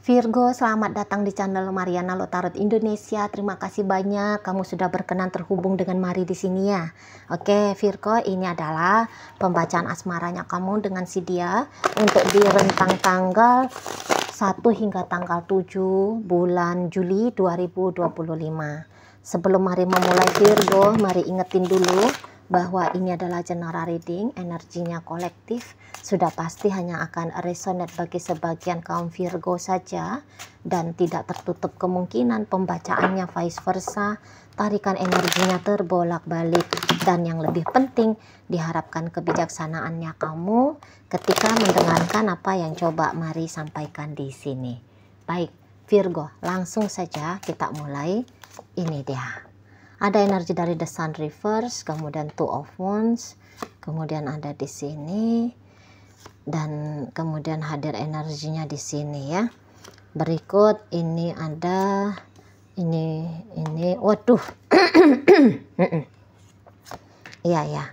Virgo, selamat datang di channel Mariana Lo Tarot Indonesia. Terima kasih banyak kamu sudah berkenan terhubung dengan Mari di sini ya. Oke, Virgo, ini adalah pembacaan asmaranya kamu dengan si dia untuk di rentang tanggal 1 hingga tanggal 7 bulan Juli 2025. Sebelum Mari memulai Virgo, mari ingetin dulu bahwa ini adalah general reading, energinya kolektif, sudah pasti hanya akan resonate bagi sebagian kaum Virgo saja dan tidak tertutup kemungkinan pembacaannya vice versa, tarikan energinya terbolak-balik, dan yang lebih penting diharapkan kebijaksanaannya kamu ketika mendengarkan apa yang coba Mari sampaikan di sini. Baik, Virgo, langsung saja kita mulai. Ini dia. Ada energi dari The Sun Reverse, kemudian Two of Wands, kemudian ada di sini, dan kemudian hadir energinya di sini ya. Berikut ini ada ini waduh. Iya ya.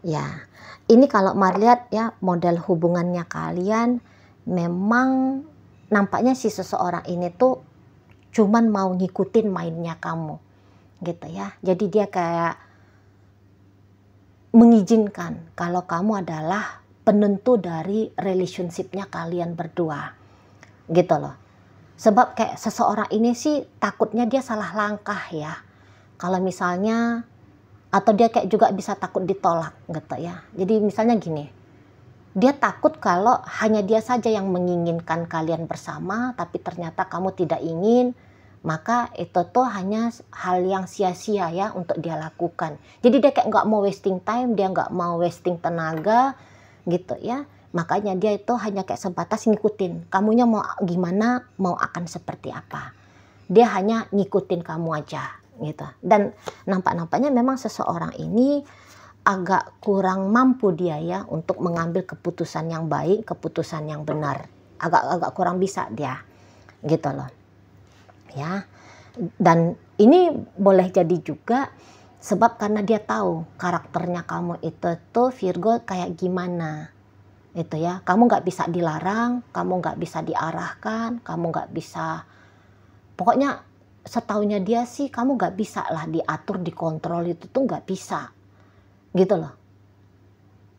Ya. Ini kalau Mari lihat ya, model hubungannya kalian memang nampaknya si seseorang ini tuh cuman mau ngikutin mainnya kamu. Gitu ya, jadi dia kayak mengizinkan kalau kamu adalah penentu dari relationshipnya kalian berdua, gitu loh. Sebab kayak seseorang ini sih takutnya dia salah langkah ya, kalau misalnya, atau dia kayak juga bisa takut ditolak gitu ya. Jadi misalnya gini, dia takut kalau hanya dia saja yang menginginkan kalian bersama, tapi ternyata kamu tidak ingin, maka itu tuh hanya hal yang sia-sia ya untuk dia lakukan. Jadi dia kayak nggak mau wasting time, dia nggak mau wasting tenaga gitu ya. Makanya dia itu hanya kayak sebatas ngikutin. Kamunya mau gimana, mau akan seperti apa. Dia hanya ngikutin kamu aja gitu. Dan nampak-nampaknya memang seseorang ini agak kurang mampu dia ya untuk mengambil keputusan yang baik, keputusan yang benar. Agak kurang bisa dia gitu loh. Ya, dan ini boleh jadi juga sebab karena dia tahu karakternya kamu itu tuh Virgo kayak gimana itu ya. Kamu nggak bisa dilarang, kamu nggak bisa diarahkan, kamu nggak bisa, pokoknya setaunya dia sih kamu nggak bisa lah diatur, dikontrol, itu tuh nggak bisa gitu loh.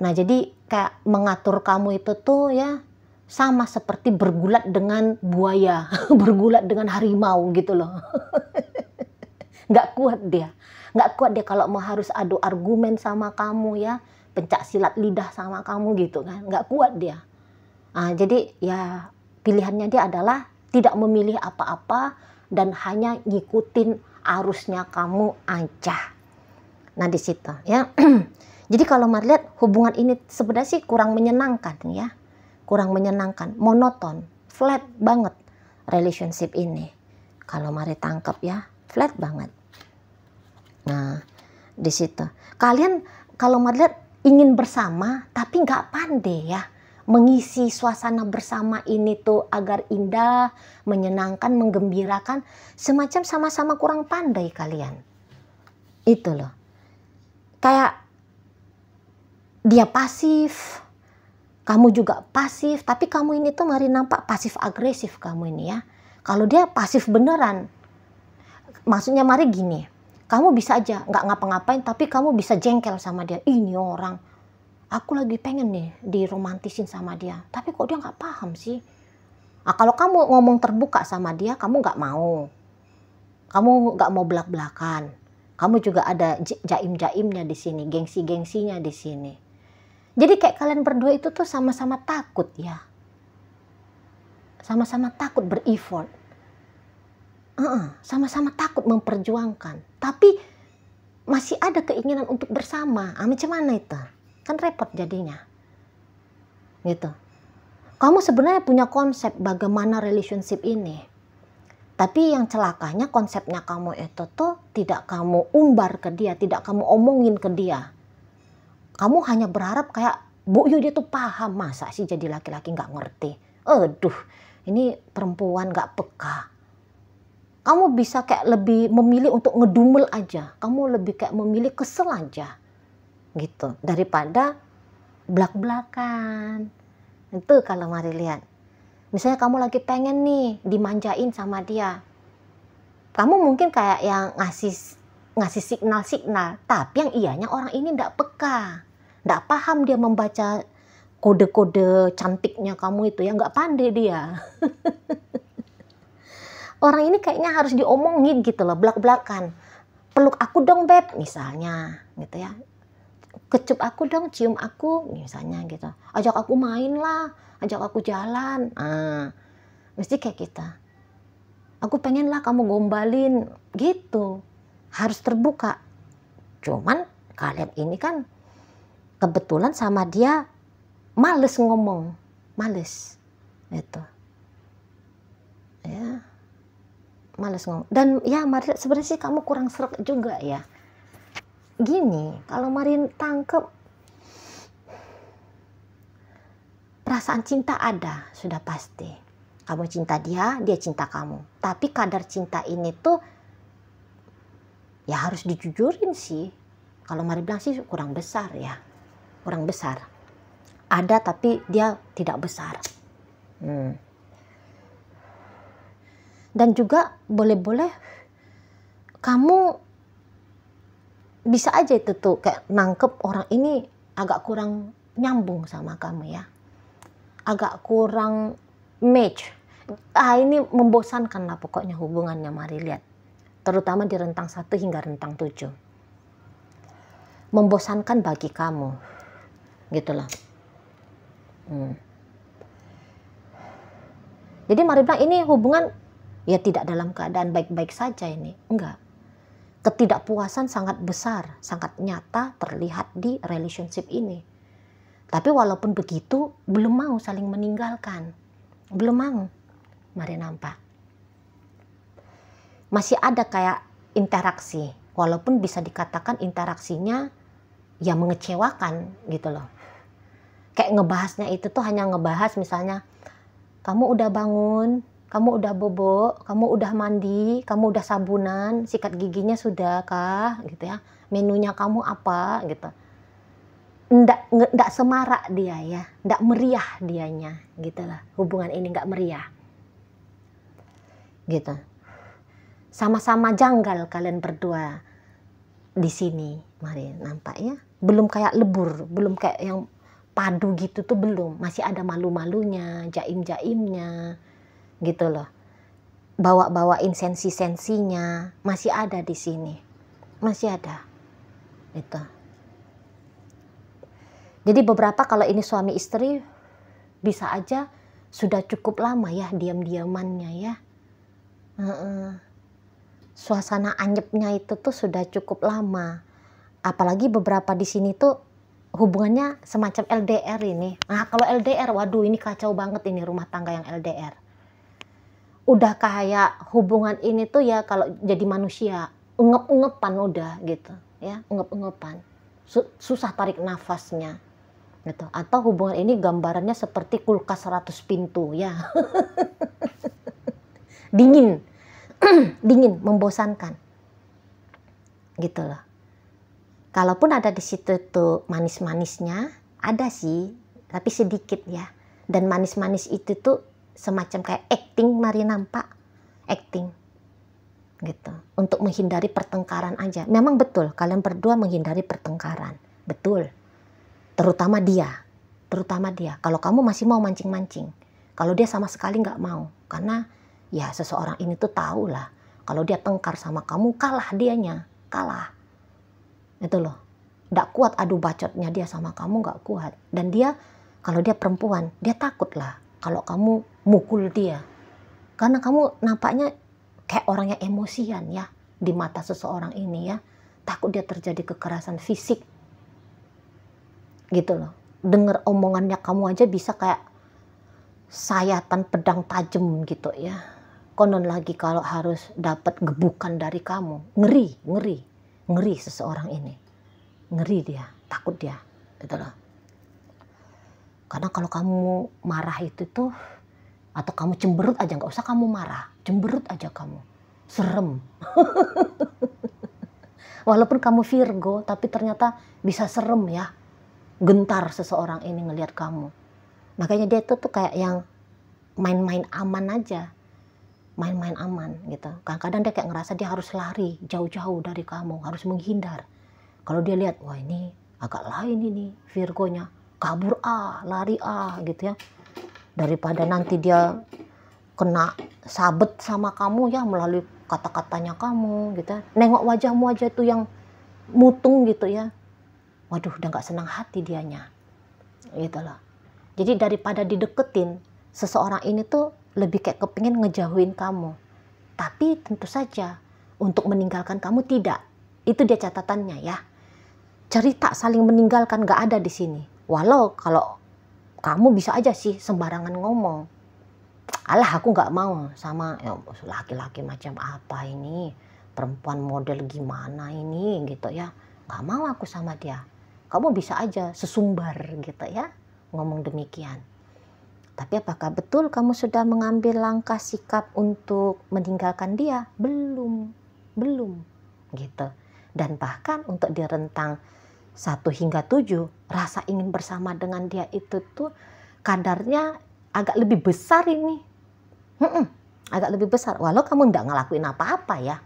Nah jadi kayak mengatur kamu itu tuh ya sama seperti bergulat dengan buaya, bergulat dengan harimau gitu loh. Nggak kuat dia. Nggak kuat dia kalau mau harus adu argumen sama kamu ya, pencak silat lidah sama kamu gitu kan. Nggak kuat dia. Nah, jadi ya pilihannya dia adalah tidak memilih apa-apa dan hanya ngikutin arusnya kamu aja. Nah di situ ya. Jadi kalau Mari lihat hubungan ini sebenarnya sih kurang menyenangkan ya. Kurang menyenangkan, monoton, flat banget relationship ini. Kalau Mari tangkap ya, flat banget. Nah, di situ. Kalian kalau Mari lihat ingin bersama, tapi nggak pandai ya mengisi suasana bersama ini tuh agar indah, menyenangkan, menggembirakan. Semacam sama-sama kurang pandai kalian. Itu loh. Kayak dia pasif, kamu juga pasif, tapi kamu ini tuh Mari nampak pasif agresif kamu ini ya. Kalau dia pasif beneran, maksudnya Mari gini, kamu bisa aja nggak ngapa-ngapain, tapi kamu bisa jengkel sama dia. Ini orang, aku lagi pengen nih diromantisin sama dia, tapi kok dia nggak paham sih. Nah, kalau kamu ngomong terbuka sama dia, kamu nggak mau belak-belakan. Kamu juga ada jaim-jaimnya di sini, gengsi-gengsinya di sini. Jadi kayak kalian berdua itu tuh sama-sama takut ya. Sama-sama takut ber-effort. Sama-sama takut memperjuangkan. Tapi masih ada keinginan untuk bersama. Macam mana itu? Kan repot jadinya. Gitu. Kamu sebenarnya punya konsep bagaimana relationship ini. Tapi yang celakanya konsepnya kamu itu tuh tidak kamu umbar ke dia. Tidak kamu omongin ke dia. Kamu hanya berharap kayak, Bu Yu dia tuh paham, masa sih jadi laki-laki nggak ngerti. Aduh, ini perempuan nggak peka. Kamu bisa kayak lebih memilih untuk ngedumel aja. Kamu lebih kayak memilih kesel aja. Gitu, daripada belak-belakan. Itu kalau Mari lihat. Misalnya kamu lagi pengen nih dimanjain sama dia, kamu mungkin kayak yang ngasih signal-signal, tapi yang ianya orang ini ndak peka, ndak paham dia membaca kode-kode cantiknya kamu itu ya, nggak pandai dia. Orang ini kayaknya harus diomongin gitu loh, belak-belakan. Peluk aku dong beb, misalnya gitu ya. Kecup aku dong, cium aku, misalnya gitu. Ajak aku main lah, ajak aku jalan. Mesti kayak kita. Aku pengen lah kamu gombalin, gitu. Harus terbuka. Cuman kalian ini kan kebetulan sama dia males ngomong, males. Gitu. Ya. Males ngomong. Dan ya sebenarnya sih kamu kurang sreg juga ya. Gini, kalau Marin tangkep, perasaan cinta ada, sudah pasti. Kamu cinta dia, dia cinta kamu. Tapi kadar cinta ini tuh ya harus dijujurin sih. Kalau Marin bilang sih kurang besar ya. Kurang besar. Ada tapi dia tidak besar. Dan juga boleh-boleh kamu bisa aja itu tuh kayak nangkep orang ini agak kurang nyambung sama kamu ya. Agak kurang match. Ini membosankan lah pokoknya hubungannya, mari lihat. Terutama di rentang 1 hingga rentang 7. Membosankan bagi kamu. Gitu loh. Jadi mari bilang ini hubungan ya tidak dalam keadaan baik-baik saja ini. Enggak. Ketidakpuasan sangat besar, sangat nyata terlihat di relationship ini. Tapi walaupun begitu, belum mau saling meninggalkan. Belum mau. Mari nampak. Masih ada kayak interaksi. Walaupun bisa dikatakan interaksinya ya mengecewakan gitu loh. Kayak ngebahasnya itu tuh hanya ngebahas misalnya, kamu udah bangun, kamu udah bobo, kamu udah mandi, kamu udah sabunan, sikat giginya sudah kah, gitu ya. Menunya kamu apa, gitu. Nggak semarak dia ya, nggak meriah dianya, gitu lah. Hubungan ini nggak meriah, gitu. Sama-sama janggal kalian berdua di sini, mari nampak ya. Belum kayak lebur, belum kayak yang padu gitu tuh belum, masih ada malu-malunya, jaim-jaimnya. Gitu loh, bawa-bawain sensi-sensinya masih ada di sini, masih ada itu. Jadi beberapa kalau ini suami istri bisa aja sudah cukup lama ya diam-diamannya ya. Suasana anyepnya itu tuh sudah cukup lama, apalagi beberapa di sini tuh hubungannya semacam LDR ini. Nah kalau LDR, waduh ini kacau banget ini rumah tangga yang LDR. Udah kayak hubungan ini tuh ya kalau jadi manusia ungep-ungepan udah gitu ya, ungep-ungepan, susah tarik nafasnya gitu. Atau hubungan ini gambarannya seperti kulkas 100 pintu ya. Dingin. Dingin, membosankan gitu loh. Kalaupun ada di situ tuh manis-manisnya, ada sih tapi sedikit ya. Dan manis-manis itu tuh semacam kayak acting, mari nampak, acting gitu, untuk menghindari pertengkaran aja. Memang betul kalian berdua menghindari pertengkaran, betul, terutama dia. Kalau kamu masih mau mancing-mancing, kalau dia sama sekali nggak mau, karena ya seseorang ini tuh tahu lah kalau dia tengkar sama kamu, kalah dianya, kalah itu loh. Nggak kuat adu bacotnya dia sama kamu, nggak kuat. Dan dia kalau dia perempuan, dia takut lah kalau kamu mukul dia, karena kamu nampaknya kayak orang yang emosian ya di mata seseorang ini ya. Takut dia terjadi kekerasan fisik gitu loh. Dengar omongannya kamu aja bisa kayak sayatan pedang tajam gitu ya. Konon lagi kalau harus dapat gebukan dari kamu, ngeri seseorang ini, ngeri dia, takut dia gitu loh. Karena kalau kamu marah itu tuh, atau kamu cemberut aja, nggak usah kamu marah, cemberut aja kamu, serem. Walaupun kamu Virgo, tapi ternyata bisa serem ya, gentar seseorang ini ngelihat kamu. Makanya dia tuh kayak yang main-main aman aja, main-main aman gitu. Kadang-kadang dia kayak ngerasa dia harus lari jauh-jauh dari kamu, harus menghindar. Kalau dia lihat, wah ini agak lain ini Virgonya, kabur lari gitu ya, daripada nanti dia kena sabet sama kamu ya melalui kata-katanya kamu gitu ya. Nengok wajahmu aja tuh yang mutung gitu ya, waduh udah gak senang hati dianya gitu loh. Jadi daripada dideketin, seseorang ini tuh lebih kayak kepingin ngejauhin kamu. Tapi tentu saja untuk meninggalkan kamu tidak. Itu dia catatannya ya. Cerita saling meninggalkan gak ada di sini. Walau kalau kamu bisa aja sih sembarangan ngomong, alah aku gak mau sama laki-laki macam apa ini, perempuan model gimana ini gitu ya, gak mau aku sama dia. Kamu bisa aja sesumbar gitu ya ngomong demikian. Tapi apakah betul kamu sudah mengambil langkah sikap untuk meninggalkan dia? Belum gitu. Dan bahkan untuk di rentang 1 hingga 7, rasa ingin bersama dengan dia itu tuh kadarnya agak lebih besar ini. Agak lebih besar. Walau kamu nggak ngelakuin apa-apa ya.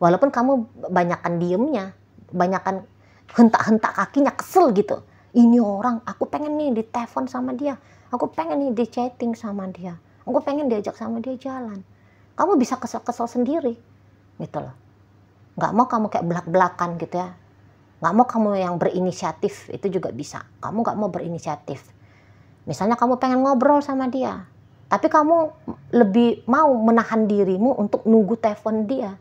Walaupun kamu banyakan diemnya, banyakan hentak-hentak kakinya, kesel gitu. Ini orang, aku pengen nih ditelepon sama dia. Aku pengen nih di chatting sama dia. Aku pengen diajak sama dia jalan. Kamu bisa kesel-kesel sendiri. Gitu loh. Nggak mau kamu kayak belak-belakan gitu ya. Nggak mau kamu yang berinisiatif, itu juga bisa. Kamu nggak mau berinisiatif. Misalnya kamu pengen ngobrol sama dia, tapi kamu lebih mau menahan dirimu untuk nunggu telepon dia.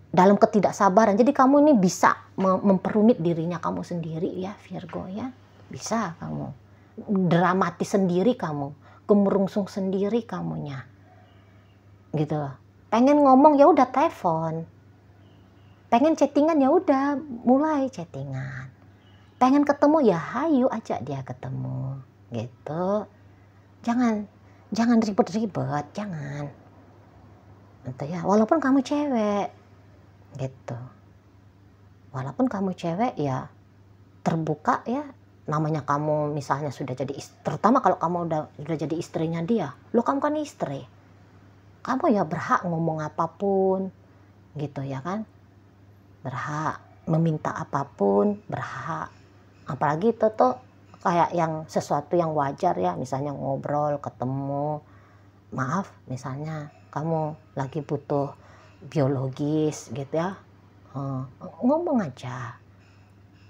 Dalam ketidaksabaran. Jadi kamu ini bisa memperumit dirinya kamu sendiri ya Virgo ya. Bisa kamu. Dramatis sendiri kamu. Kemerungsung sendiri kamunya. Gitu loh. Pengen ngomong ya udah telepon. Pengen chattingan ya udah mulai chattingan. Pengen ketemu ya hayu ajak dia ketemu. Gitu. Jangan ribet-ribet, jangan. Gitu ya. Walaupun kamu cewek. Gitu. Walaupun kamu cewek ya terbuka ya, namanya kamu misalnya sudah jadi istri, terutama kalau kamu udah jadi istrinya dia, lo kamu kan istri, kamu ya berhak ngomong apapun gitu ya kan, berhak meminta apapun, berhak. Apalagi itu tuh kayak yang sesuatu yang wajar ya, misalnya ngobrol, ketemu, maaf misalnya kamu lagi butuh biologis gitu ya, ngomong aja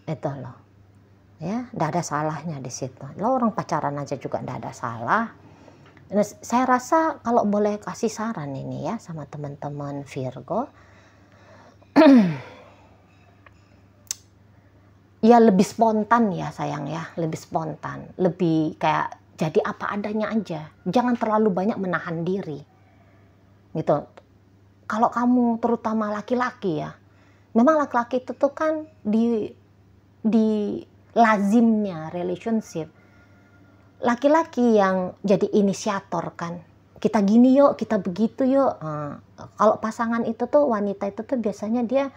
itu loh ya, nggak ada salahnya di situ. Lo orang pacaran aja juga nggak ada salah. Nah, saya rasa kalau boleh kasih saran ini ya sama teman-teman Virgo, ya lebih spontan ya sayang ya, lebih spontan, lebih kayak jadi apa adanya aja, jangan terlalu banyak menahan diri gitu. Kalau kamu terutama laki-laki ya, memang laki-laki itu tuh kan di lazimnya relationship, laki-laki yang jadi inisiator kan. Kita gini yuk, kita begitu yuk. Kalau pasangan itu tuh, wanita itu tuh biasanya dia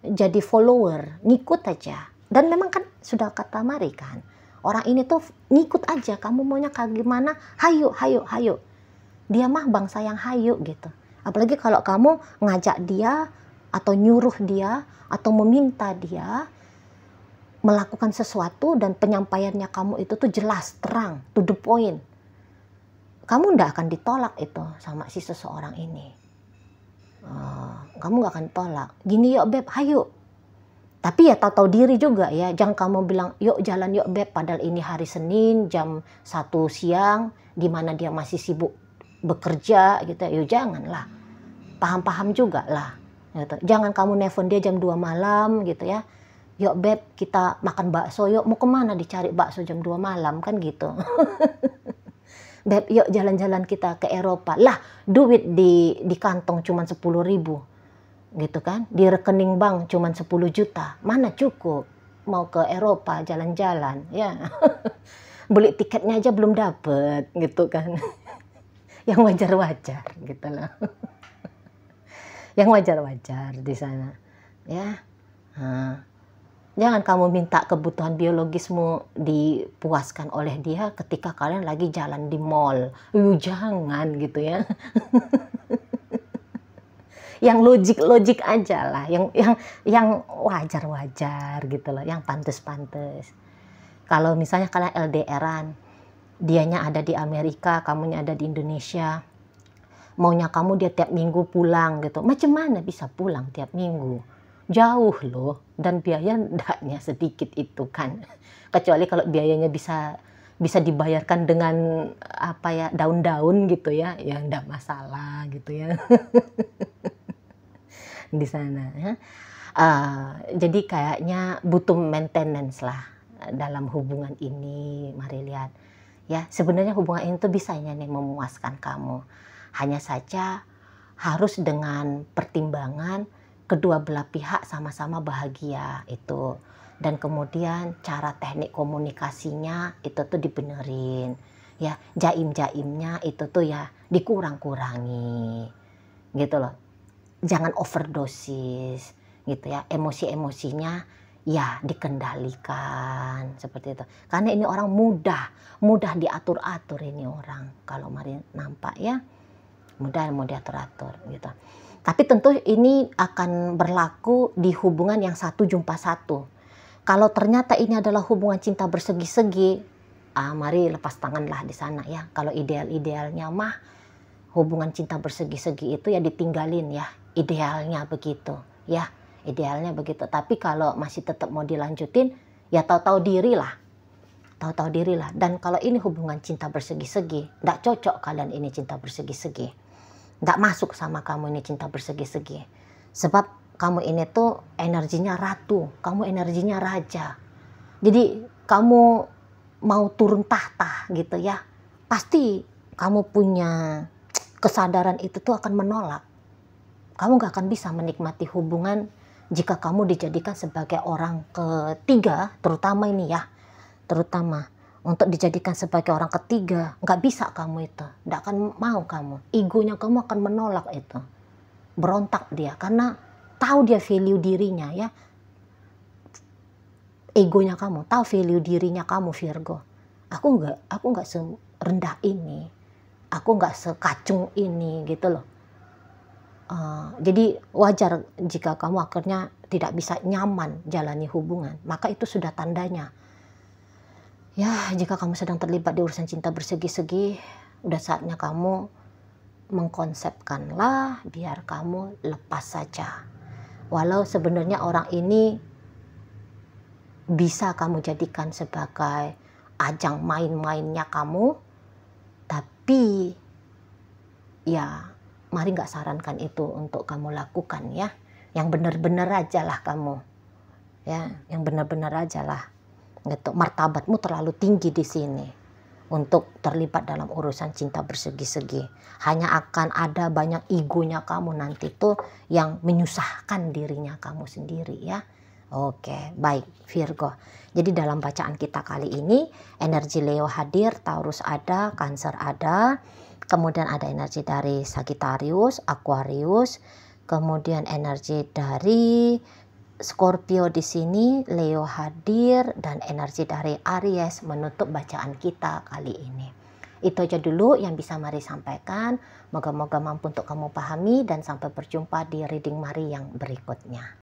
jadi follower, ngikut aja. Dan memang kan sudah kata Mari kan, orang ini tuh ngikut aja, kamu maunya kayak gimana, hayu. Dia mah bangsa yang hayu gitu. Apalagi kalau kamu ngajak dia atau nyuruh dia atau meminta dia melakukan sesuatu dan penyampaiannya kamu itu tuh jelas, terang, to the point. Kamu nggak akan ditolak itu sama si seseorang ini. Kamu nggak akan ditolak. Gini yuk beb, hayu. Tapi ya tahu diri juga ya. Jangan kamu bilang yuk jalan yuk beb, padahal ini hari Senin jam 1 siang, di mana dia masih sibuk bekerja gitu. Yuk janganlah. Paham-paham juga lah. Gitu. Jangan kamu nelfon dia jam 2 malam gitu ya. Yuk beb, kita makan bakso yuk. Mau kemana dicari bakso jam 2 malam kan gitu. Beb, yuk jalan-jalan kita ke Eropa. Lah, duit di kantong cuma 10.000. Gitu kan. Di rekening bank cuma 10 juta. Mana cukup mau ke Eropa jalan-jalan ya. Beli tiketnya aja belum dapet gitu kan. Yang wajar-wajar gitu loh. Yang wajar-wajar di sana ya. Jangan kamu minta kebutuhan biologismu dipuaskan oleh dia ketika kalian lagi jalan di mall. Jangan gitu ya. Yang logik-logik aja lah, yang wajar-wajar gitu loh, yang pantes-pantes. Kalau misalnya kalian LDRan, dianya ada di Amerika, kamunya ada di Indonesia, maunya kamu dia tiap minggu pulang gitu. Macam mana bisa pulang tiap minggu? Jauh loh, dan biaya ndaknya sedikit itu kan. Kecuali kalau biayanya bisa dibayarkan dengan apa ya, daun-daun gitu ya ndak masalah gitu ya. Di sana ya. Jadi kayaknya butuh maintenance lah dalam hubungan ini. Mari lihat ya, sebenarnya hubungan ini tuh bisanya nih memuaskan kamu. Hanya saja harus dengan pertimbangan kedua belah pihak sama-sama bahagia itu. Dan kemudian cara teknik komunikasinya itu tuh dibenerin. Ya, jaim-jaimnya itu tuh ya dikurang-kurangi. Gitu loh. Jangan overdosis gitu ya. Emosi-emosinya ya dikendalikan seperti itu. Karena ini orang mudah diatur-atur ini orang. Kalau mari nampak ya, mudah diatur-atur gitu. Tapi tentu ini akan berlaku di hubungan yang satu jumpa satu. Kalau ternyata ini adalah hubungan cinta bersegi-segi, mari lepas tanganlah di sana ya. Kalau ideal-idealnya mah hubungan cinta bersegi-segi itu ya ditinggalin ya. Idealnya begitu ya. Idealnya begitu. Tapi kalau masih tetap mau dilanjutin, ya tahu-tahu diri lah. Tahu-tahu diri lah. Dan kalau ini hubungan cinta bersegi-segi, nggak cocok kalian ini cinta bersegi-segi. Nggak masuk sama kamu ini cinta bersegi-segi. Sebab kamu ini tuh energinya ratu, kamu energinya raja. Jadi kamu mau turun tahta gitu ya. Pasti kamu punya kesadaran itu tuh akan menolak. Kamu gak akan bisa menikmati hubungan jika kamu dijadikan sebagai orang ketiga, terutama ini ya, terutama untuk dijadikan sebagai orang ketiga, gak bisa kamu itu, gak akan mau kamu, egonya kamu akan menolak itu, berontak dia, karena tahu dia value dirinya ya, egonya kamu, tahu value dirinya kamu Virgo, aku gak serendah ini, aku gak sekacung ini gitu loh. Jadi wajar jika kamu akhirnya tidak bisa nyaman jalani hubungan, maka itu sudah tandanya. Ya, jika kamu sedang terlibat di urusan cinta bersegi-segi, udah saatnya kamu mengkonsepkanlah biar kamu lepas saja. Walau sebenarnya orang ini bisa kamu jadikan sebagai ajang main-mainnya kamu, tapi ya mari nggak sarankan itu untuk kamu lakukan ya. Yang benar-benar aja lah kamu. Ya, yang benar-benar aja lah. Gitu. Martabatmu terlalu tinggi di sini untuk terlibat dalam urusan cinta bersegi-segi. Hanya akan ada banyak egonya kamu nanti tuh yang menyusahkan dirinya kamu sendiri ya. Oke, baik Virgo. Jadi dalam bacaan kita kali ini, energi Leo hadir, Taurus ada, Cancer ada. Kemudian ada energi dari Sagittarius, Aquarius, kemudian energi dari Scorpio di sini, Leo hadir, dan energi dari Aries menutup bacaan kita kali ini. Itu aja dulu yang bisa Mari sampaikan. Moga-moga mampu untuk kamu pahami dan sampai berjumpa di reading Mari yang berikutnya.